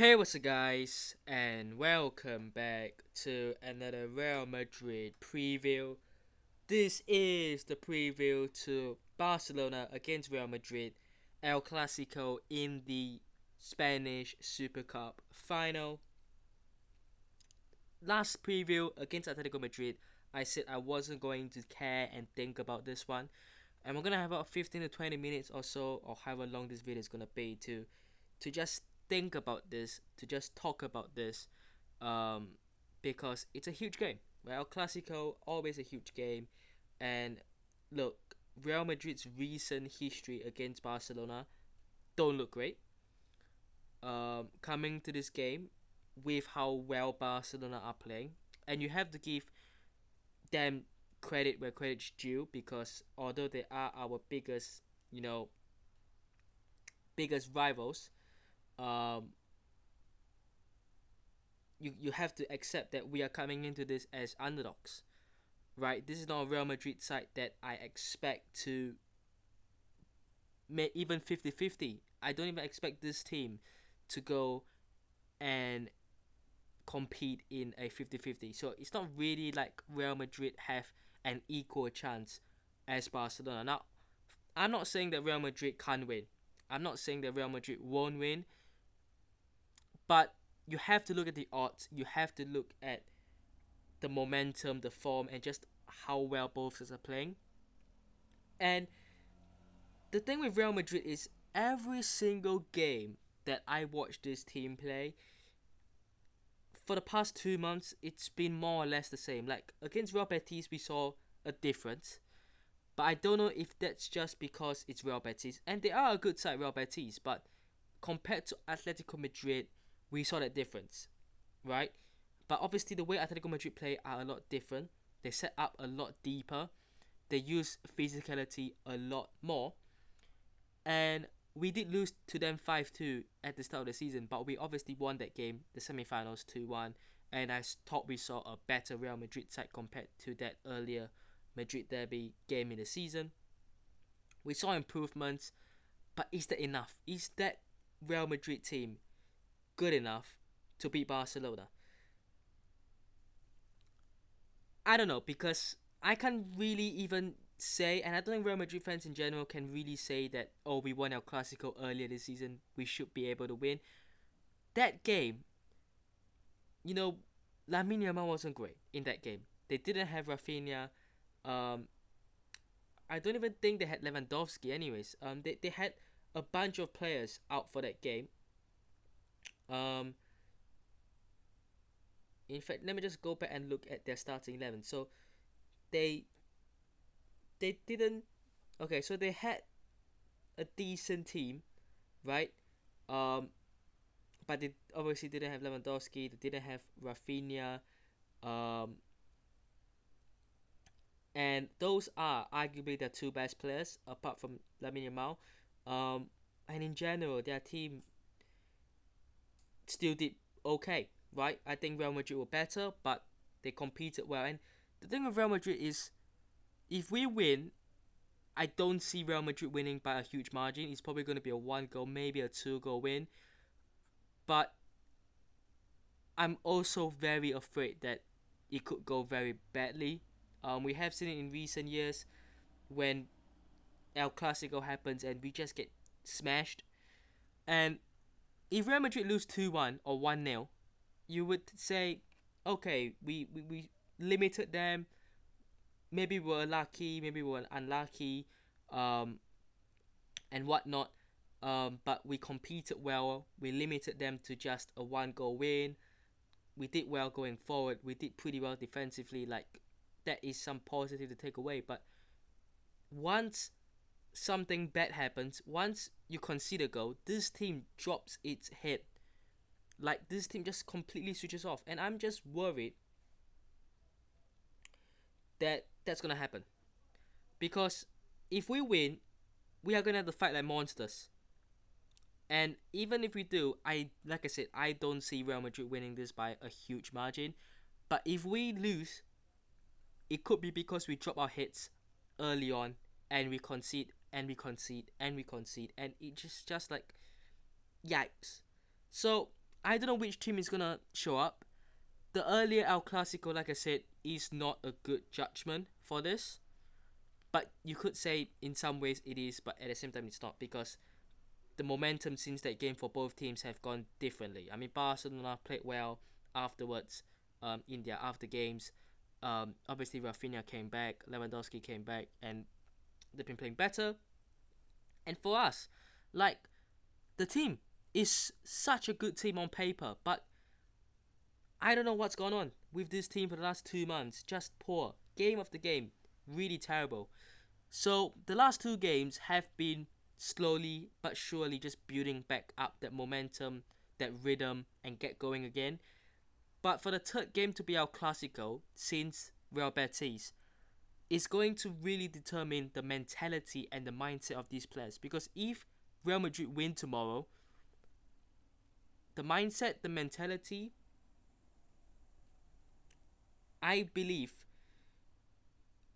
Hey, what's up, guys, and welcome back to another Real Madrid preview. This is the preview to Barcelona against Real Madrid, El Clasico in the Spanish Super Cup final. Last preview against Atletico Madrid, I said I wasn't going to care and think about this one, and we're gonna have about 15 to 20 minutes or so, or however long this video is gonna be to just think about this, to just talk about this, um, because it's a huge game. Right? El Clasico, always a huge game, and look, Real Madrid's recent history against Barcelona don't look great. Coming to this game with how well Barcelona are playing, and you have to give them credit where credit's due because although they are our biggest rivals, um, you have to accept that we are coming into this as underdogs, right? This is not a Real Madrid side that I expect to make even 50-50. I don't even expect this team to go and compete in a 50-50. So it's not really like Real Madrid have an equal chance as Barcelona. Now, I'm not saying that Real Madrid can't win. I'm not saying that Real Madrid won't win, but you have to look at the odds. You have to look at the momentum, the form, and just how well both sides are playing. And the thing with Real Madrid is every single game that I watch this team play for the past 2 months, it's been more or less the same. Like against Real Betis, we saw a difference, but I don't know if that's just because it's Real Betis, and they are a good side, Real Betis. But compared to Atletico Madrid, we saw that difference, right? But obviously, the way Atletico Madrid play are a lot different. They set up a lot deeper. They use physicality a lot more, and we did lose to them 5-2 at the start of the season, but we obviously won that game, the semi-finals 2-1, and I thought we saw a better Real Madrid side compared to that earlier Madrid derby game in the season. We saw improvements, but is that enough? Is that Real Madrid team good enough to beat Barcelona? I don't know, because I can't really even say, and I don't think Real Madrid fans in general can really say that, oh, we won our Clasico earlier this season, we should be able to win. That game, you know, Lamine Yamal wasn't great in that game. They didn't have Rafinha. Um, I don't even think they had Lewandowski. Anyways, they had a bunch of players out for that game. Um, in fact, let me just go back and look at their starting 11. So they they didn't. Okay, so they had a decent team, right? Um, but they obviously didn't have Lewandowski. They didn't have Rafinha. Um, and those are arguably the two best players apart from Lamine Yamal. And in general, their team still did okay, right? I think Real Madrid were better, but they competed well. And the thing with Real Madrid is, if we win, I don't see Real Madrid winning by a huge margin. It's probably going to be a 1 goal, maybe a 2 goal win. But I'm also very afraid that it could go very badly. We have seen it in recent years when El Clasico happens and we just get smashed. And if Real Madrid lose 2-1 or 1-0, you would say, okay, we limited them. Maybe we were lucky, maybe we were unlucky, um, and whatnot. But we competed well. We limited them to just a 1 goal win. We did well going forward. We did pretty well defensively. Like, that is some positive to take away. But once something bad happens, once you concede a goal, this team drops its head. Like, this team just completely switches off. And I'm just worried that that's gonna happen. Because if we win, we are gonna have to fight like monsters. And even if we do, like I said, I don't see Real Madrid winning this by a huge margin. But if we lose, it could be because we drop our heads early on and we concede and we concede and we concede, and it just like yikes. So I don't know which team is gonna show up. The earlier El Clasico, like I said, is not a good judgment for this. But you could say in some ways it is, but at the same time it's not, because the momentum since that game for both teams have gone differently. I mean, Barcelona played well afterwards, in their after games. Obviously, Rafinha came back, Lewandowski came back, and they've been playing better. And for us, like, the team is such a good team on paper, but I don't know what's gone on with this team for the last 2 months. Just poor. Game after game. Really terrible. So the last two games have been slowly but surely just building back up that momentum, that rhythm, and get going again. But for the third game to be our Clasico, since Real Betis, is going to really determine the mentality and the mindset of these players. Because if Real Madrid win tomorrow, the mindset, the mentality, I believe,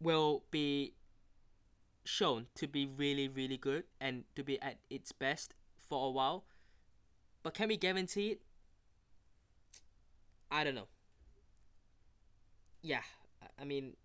will be shown to be really, really good and to be at its best for a while. But can we guarantee it? I don't know. Yeah, I mean,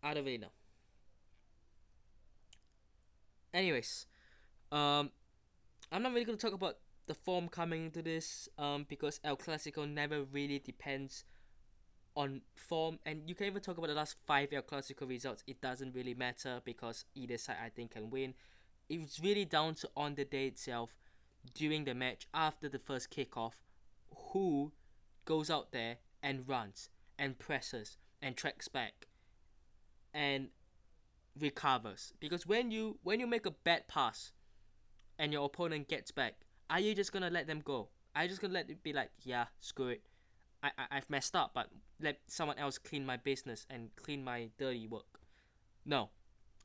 I don't really know. Anyways, um, I'm not really gonna talk about the form coming into this, because El Clasico never really depends on form, and you can even talk about the last five El Clasico results. It doesn't really matter because either side I think can win. It's really down to on the day itself, during the match after the first kickoff, who goes out there and runs and presses and tracks back and recovers. Because when you make a bad pass and your opponent gets back, are you just gonna let them go? Are you just gonna let it be like, yeah, screw it, I've messed up, but let someone else clean my business and clean my dirty work? No,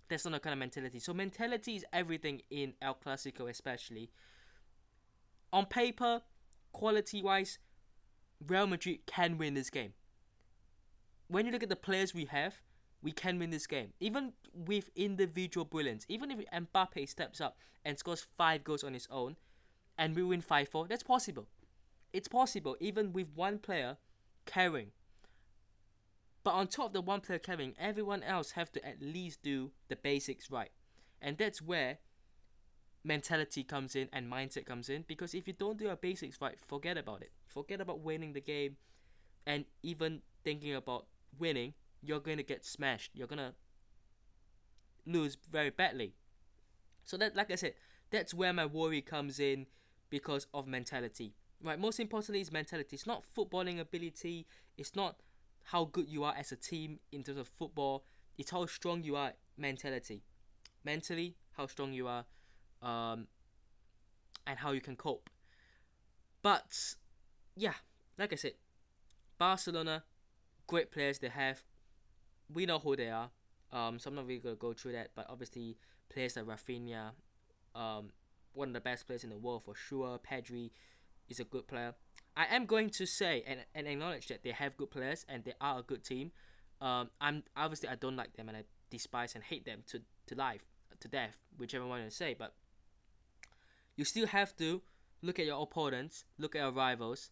that's not the kind of mentality. So mentality is everything in El Clasico, especially. On paper, quality wise, Real Madrid can win this game. When you look at the players we have, we can win this game. Even with individual brilliance, even if Mbappe steps up and scores 5 goals on his own, and we win 5-4, that's possible. It's possible, even with one player carrying. But on top of the one player carrying, everyone else have to at least do the basics right. And that's where mentality comes in and mindset comes in. Because if you don't do your basics right, forget about it. Forget about winning the game, and even thinking about winning, you're going to get smashed. You're going to lose very badly. So that, like I said, that's where my worry comes in, because of mentality. Right, most importantly is mentality. It's not footballing ability. It's not how good you are as a team in terms of football. It's how strong you are mentality. Mentally, how strong you are, um, and how you can cope. But yeah, like I said, Barcelona, great players they have. We know who they are. So I'm not really gonna go through that. But obviously, players like Rafinha, um, one of the best players in the world for sure. Pedri is a good player. I am going to say and acknowledge that they have good players and they are a good team. I'm obviously I don't like them and I despise and hate them to life, to death, whichever one you say. But you still have to look at your opponents, look at your rivals,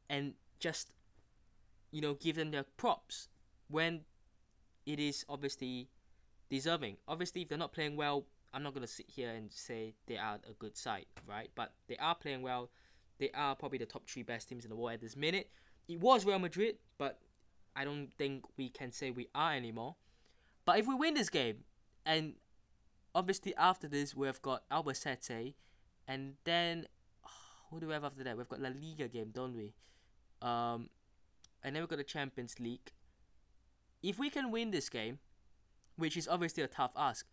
and just give them their props when it is obviously deserving. Obviously, if they're not playing well, I'm not gonna sit here and say they are a good side, right? But they are playing well. They are probably the top three best teams in the world at this minute. It was Real Madrid, but I don't think we can say we are anymore. But if we win this game, and obviously after this we've got Albacete, and then who do we have after that? We've got La Liga game, don't we? Um, and then we've got the Champions League. If we can win this game, which is obviously a tough ask,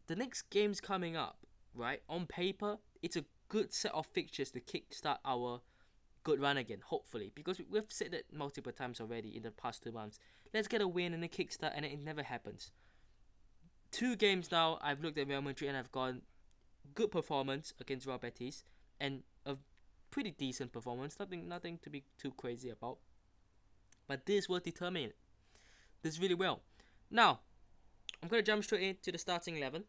the next game's coming up, right? On paper, it's a good set of fixtures to kickstart our good run again, hopefully. Because we've said that multiple times already in the past 2 months. Let's get a win and a kickstart, and it never happens. 2 games now, I've looked at Real Madrid and I've gone good performance against Real Betis, and a pretty decent performance. Nothing to be too crazy about. But this will determine it. This really will. Now, I'm going to jump straight into the starting 11.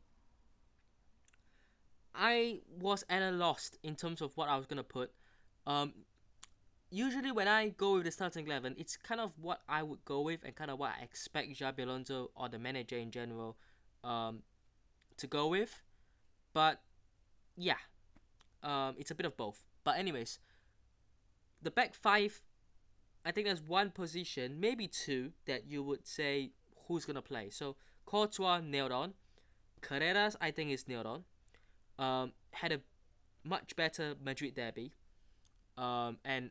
I was at a loss in terms of what I was going to put. Um, Usually when I go with the starting 11, it's kind of what I would go with and kind of what I expect Xabi Alonso or the manager in general um, to go with. But yeah, it's a bit of both. But anyways, the back five, I think there's one position, maybe two, that you would say who's gonna play. So Courtois nailed on. Carreras, I think, is nailed on. Had a much better Madrid derby. And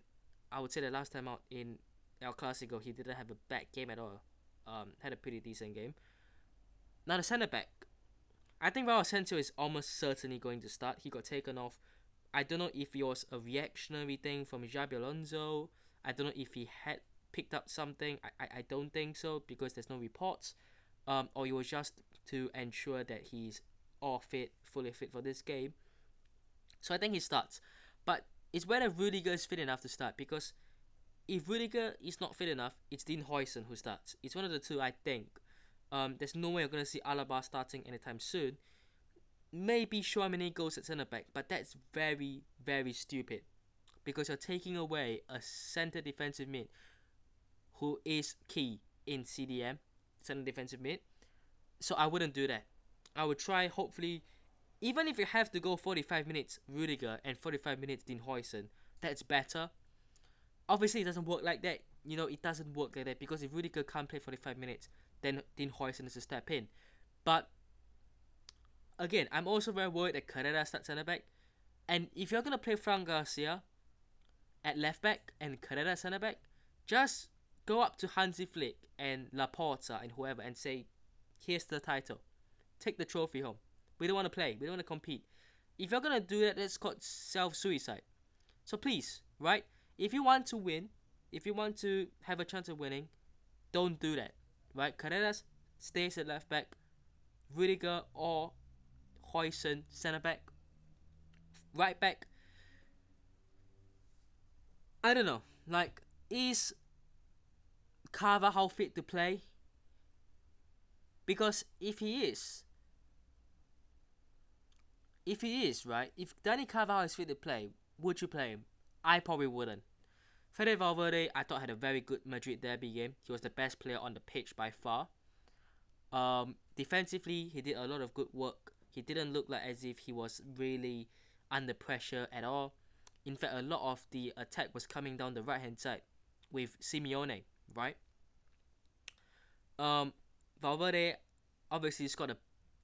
I would say the last time out in El Clasico, he didn't have a bad game at all. Had a pretty decent game. Now the centre back, I think Raul Asensio is almost certainly going to start. He got taken off. I don't know if it was a reactionary thing from Xabi Alonso. I don't know if he had picked up something. I don't think so because there's no reports. Or it was just to ensure that he's all fit, fully fit for this game. So I think he starts. But it's whether Rudiger is fit enough to start because if Rudiger is not fit enough, it's Dean Huijsen who starts. It's one of the two, I think. There's no way you're going to see Alaba starting anytime soon. Maybe Chouameni goes at centre back, but that's very, very stupid because you're taking away a centre defensive mid who is key in CDM, centre defensive mid. So I wouldn't do that. I would try, hopefully, even if you have to go 45 minutes Rudiger and 45 minutes Dean Huijsen, that's better. Obviously, it doesn't work like that. It doesn't work like that because if Rudiger can't play 45 minutes, then Dean Huijsen has to step in. But again, I'm also very worried that Carrera starts centre back. And if you're gonna play Fran Garcia at left back and Carrera centre back, just go up to Hansi Flick and Laporta and whoever and say, "Here's the title. Take the trophy home. We don't want to play. We don't want to compete." If you're gonna do that, that's called self-suicide. So please, right? If you want to win, if you want to have a chance of winning, don't do that, right? Carreras stays at left back, Rudiger or Huijsen centre back, right back. I don't know. Like, is Carvajal fit to play? Because if he is, right? If Dani Carvajal is fit to play, would you play him? I probably wouldn't. Fede Valverde, I thought had a very good Madrid derby game. He was the best player on the pitch by far. Defensively, he did a lot of good work. He didn't look like as if he was really under pressure at all. In fact, a lot of the attack was coming down the right hand side with Simeone, right? Valverde obviously scored a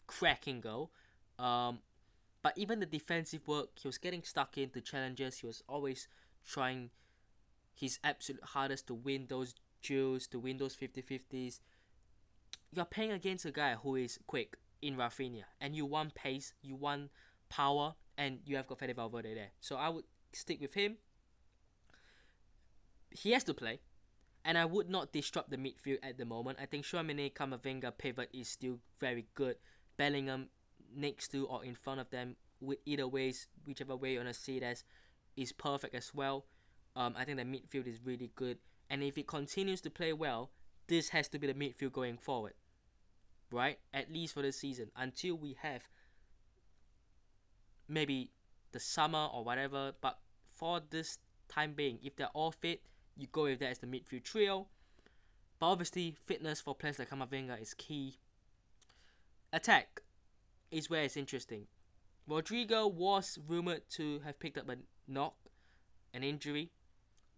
cracking goal. But even the defensive work, he was getting stuck into challenges. He was always trying his absolute hardest to win those duels, to win those 50-50s. You're playing against a guy who is quick in Rafinha, and you want pace, you want power, and you have got Fede Valverde there. So I would stick with him. He has to play, and I would not disrupt the midfield at the moment. I think Chouameni, Camavinga pivot is still very good. Bellingham next to or in front of them, with either ways, whichever way you want to see it as, is perfect as well. I think the midfield is really good, and if it continues to play well, this has to be the midfield going forward, right? At least for this season, until we have maybe the summer or whatever. But for this time being, if they're all fit, you go with that as the midfield trio. But obviously, fitness for players like Camavinga is key. Attack is where it's interesting. Rodrigo was rumored to have picked up a knock, an injury,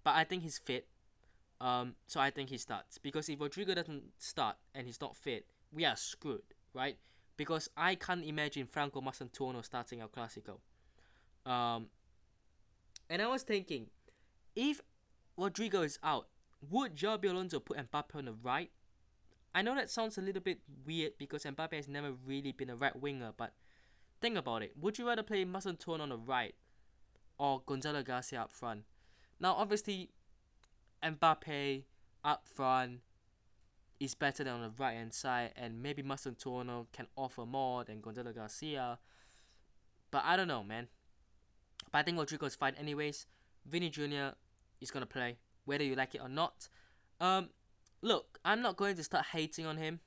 but I think he's fit. So I think he starts, because if Rodrigo doesn't start and he's not fit, we are screwed, right? Because I can't imagine Franco Mastantuono starting El Clasico. And I was thinking, if Rodrigo is out, would Xabi Alonso put Mbappe on the right? I know that sounds a little bit weird because Mbappe has never really been a right winger, but think about it. Would you rather play Mastantuono on the right or Gonzalo Garcia up front? Now, obviously, Mbappe up front is better than on the right hand side, and maybe Mastantuono can offer more than Gonzalo Garcia. But I don't know, man. But I think Rodrigo is fine anyways. Vinny Jr. is gonna play, whether you like it or not. Look, I'm not going to start hating on him,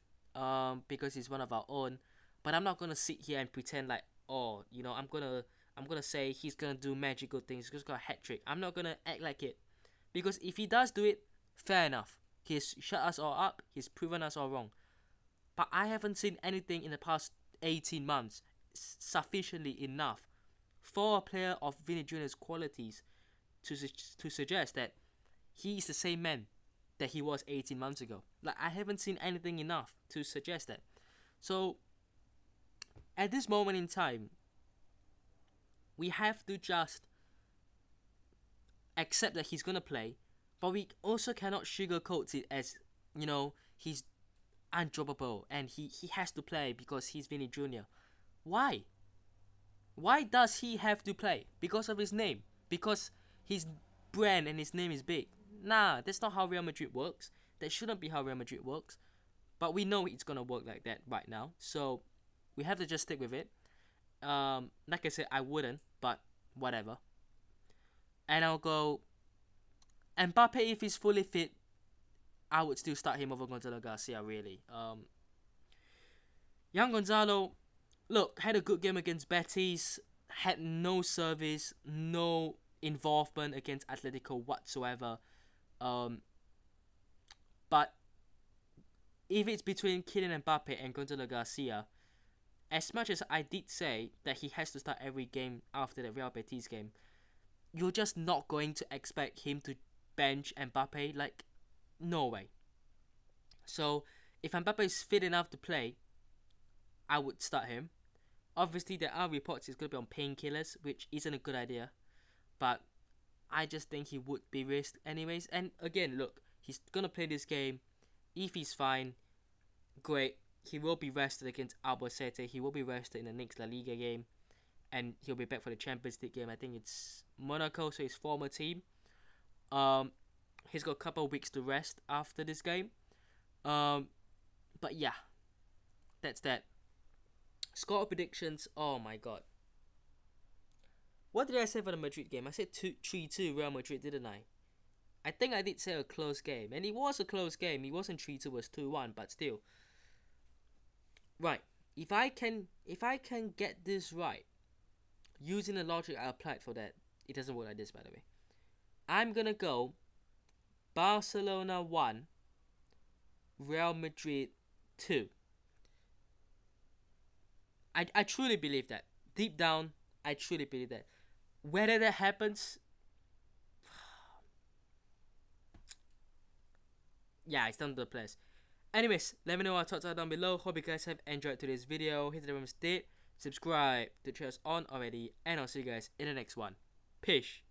because he's one of our own. But I'm not gonna sit here and pretend like, oh, I'm I'm gonna say he's gonna do magical things. He's gonna hat trick. I'm not gonna act like it, because if he does do it, fair enough. He's shut us all up. He's proven us all wrong. But I haven't seen anything in the past 18 months sufficiently enough for a player of Vinny Jr.'s qualities to suggest that he is the same man that he was 18 months ago. Like, I haven't seen anything enough to suggest that. So, at this moment in time, we have to just accept that he's gonna play, but we also cannot sugarcoat it as, he's undroppable and he has to play because he's Vinny Jr. Why? Why does he have to play? Because of his name? Because his brand and his name is big? Nah, that's not how Real Madrid works. That shouldn't be how Real Madrid works. But we know it's gonna work like that right now, so we have to just stick with it. Like I said, I wouldn't, but whatever. And I'll go Mbappe. If he's fully fit, I would still start him over Gonzalo Garcia, really. Young Gonzalo, look, had a good game against Betis, had no service, no involvement against Atletico whatsoever. But if it's between Kylian Mbappe and Gonzalo Garcia, as much as I did say that he has to start every game after the Real Betis game, you're just not going to expect him to bench Mbappe. Like, no way. So, if Mbappe is fit enough to play, I would start him. Obviously, there are reports he's going to be on painkillers, which isn't a good idea. But I just think he would be risked anyways. And again, look, he's going to play this game. If he's fine, great. He will be rested against Albacete. He will be rested in the next La Liga game. And he'll be back for the Champions League game. I think it's Monaco, so his former team. He's got a couple of weeks to rest after this game. But yeah, that's that. Score predictions. Oh my god. What did I say for the Madrid game? I said 3-2 Real Madrid, didn't I? I think I did say a close game. And it was a close game. It wasn't 3-2, it was 2-1, but still. Right. If I can get this right, using the logic I applied for that, it doesn't work like this, by the way. I'm gonna go Barcelona 1, Real Madrid 2. I truly believe that. Deep down, I truly believe that. Whether that happens, yeah, it's down to the players. Anyways, let me know what thoughts are down below. Hope you guys have enjoyed today's video. Hit the button, subscribe to cheer us on already, and I'll see you guys in the next one. Peace.